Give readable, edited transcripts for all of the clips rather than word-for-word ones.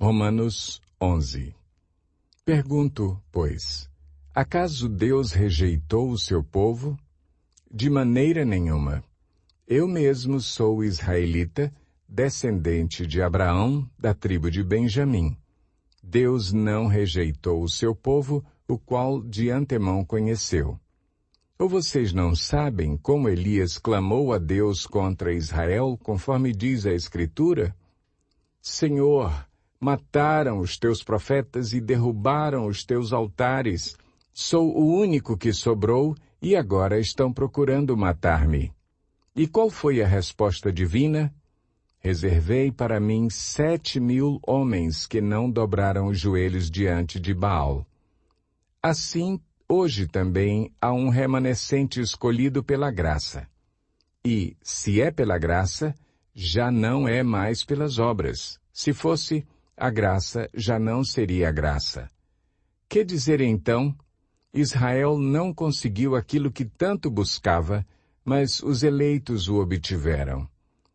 Romanos 11. Pergunto, pois, acaso Deus rejeitou o seu povo? De maneira nenhuma. Eu mesmo sou israelita, descendente de Abraão, da tribo de Benjamim. Deus não rejeitou o seu povo, o qual de antemão conheceu. Ou vocês não sabem como Elias clamou a Deus contra Israel, conforme diz a Escritura? Senhor, mataram os teus profetas e derrubaram os teus altares. Sou o único que sobrou e agora estão procurando matar-me. E qual foi a resposta divina? Reservei para mim 7.000 homens que não dobraram os joelhos diante de Baal. Assim, hoje também há um remanescente escolhido pela graça. E, se é pela graça, já não é mais pelas obras. Se fosse, a graça já não seria graça. Que dizer então? Israel não conseguiu aquilo que tanto buscava, mas os eleitos o obtiveram.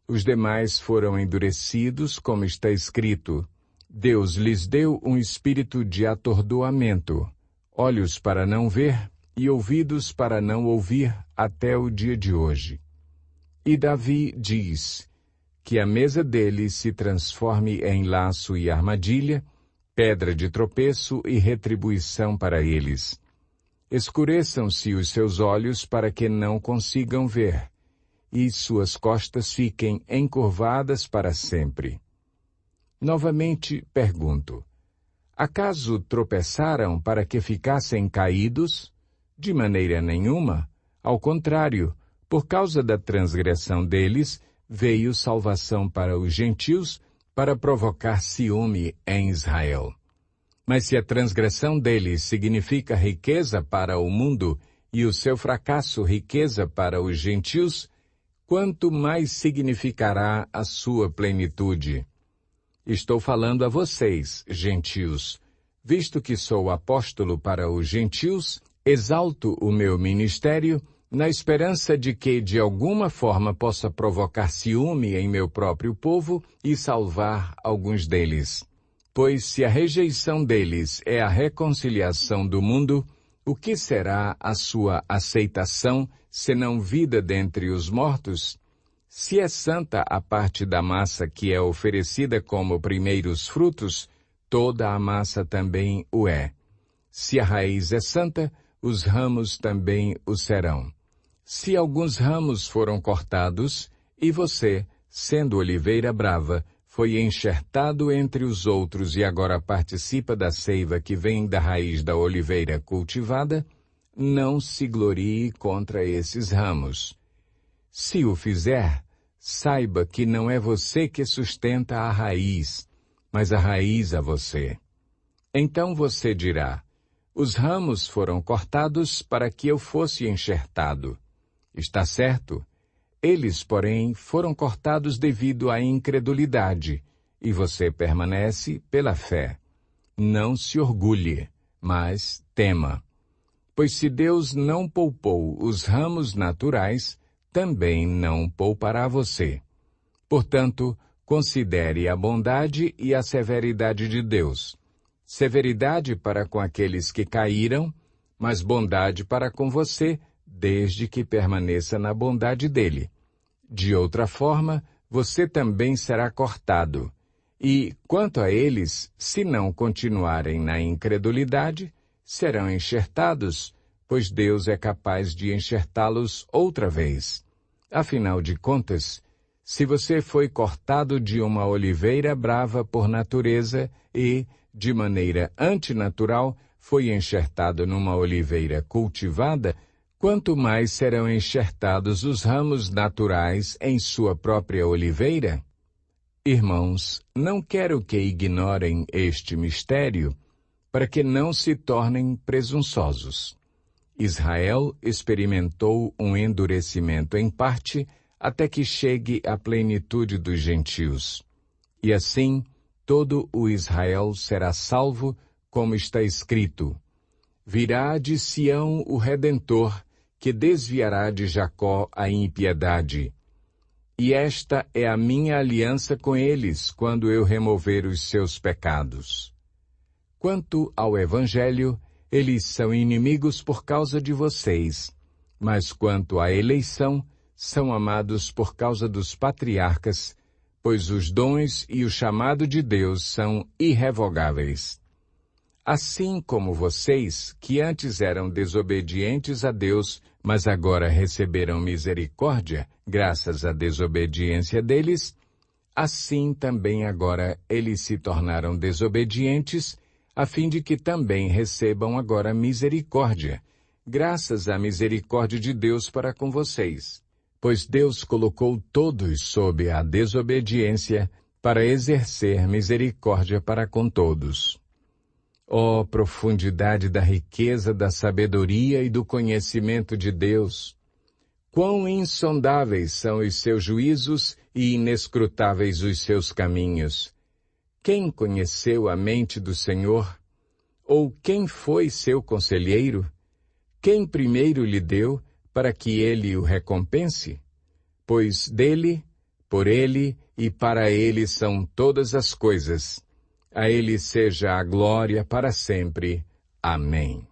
Os demais foram endurecidos, como está escrito. Deus lhes deu um espírito de atordoamento, olhos para não ver e ouvidos para não ouvir até o dia de hoje. E Davi diz que a mesa dele se transforme em laço e armadilha, pedra de tropeço e retribuição para eles. Escureçam-se os seus olhos para que não consigam ver, e suas costas fiquem encurvadas para sempre. Novamente pergunto, acaso tropeçaram para que ficassem caídos? De maneira nenhuma. Ao contrário, por causa da transgressão deles, veio salvação para os gentios, para provocar ciúme em Israel. Mas se a transgressão deles significa riqueza para o mundo e o seu fracasso riqueza para os gentios, quanto mais significará a sua plenitude? Estou falando a vocês, gentios. Visto que sou apóstolo para os gentios, exalto o meu ministério na esperança de que, de alguma forma, possa provocar ciúme em meu próprio povo e salvar alguns deles. Pois se a rejeição deles é a reconciliação do mundo, o que será a sua aceitação, senão vida dentre os mortos? Se é santa a parte da massa que é oferecida como primeiros frutos, toda a massa também o é. Se a raiz é santa, os ramos também o serão. Se alguns ramos foram cortados, e você, sendo oliveira brava, foi enxertado entre os outros e agora participa da seiva que vem da raiz da oliveira cultivada, não se glorie contra esses ramos. Se o fizer, saiba que não é você que sustenta a raiz, mas a raiz a você. Então você dirá, os ramos foram cortados para que eu fosse enxertado. Está certo? Eles, porém, foram cortados devido à incredulidade, e você permanece pela fé. Não se orgulhe, mas tema. Pois se Deus não poupou os ramos naturais, também não poupará você. Portanto, considere a bondade e a severidade de Deus. Severidade para com aqueles que caíram, mas bondade para com você, desde que permaneça na bondade dele. De outra forma, você também será cortado. E, quanto a eles, se não continuarem na incredulidade, serão enxertados, pois Deus é capaz de enxertá-los outra vez. Afinal de contas, se você foi cortado de uma oliveira brava por natureza e, de maneira antinatural, foi enxertado numa oliveira cultivada, quanto mais serão enxertados os ramos naturais em sua própria oliveira? Irmãos, não quero que ignorem este mistério, para que não se tornem presunçosos. Israel experimentou um endurecimento em parte, até que chegue à plenitude dos gentios. E assim, todo o Israel será salvo, como está escrito: virá de Sião o Redentor, que desviará de Jacó a impiedade. e esta é a minha aliança com eles quando eu remover os seus pecados. Quanto ao Evangelho, eles são inimigos por causa de vocês, mas quanto à eleição, são amados por causa dos patriarcas, pois os dons e o chamado de Deus são irrevogáveis. Assim como vocês, que antes eram desobedientes a Deus, mas agora receberam misericórdia, graças à desobediência deles, assim também agora eles se tornaram desobedientes, a fim de que também recebam agora misericórdia, graças à misericórdia de Deus para com vocês. Pois Deus colocou todos sob a desobediência para exercer misericórdia para com todos. Ó profundidade da riqueza da sabedoria e do conhecimento de Deus! Quão insondáveis são os seus juízos e inescrutáveis os seus caminhos! Quem conheceu a mente do Senhor? Ou quem foi seu conselheiro? Quem primeiro lhe deu para que ele o recompense? Pois dele, por ele e para ele são todas as coisas. A ele seja a glória para sempre. Amém.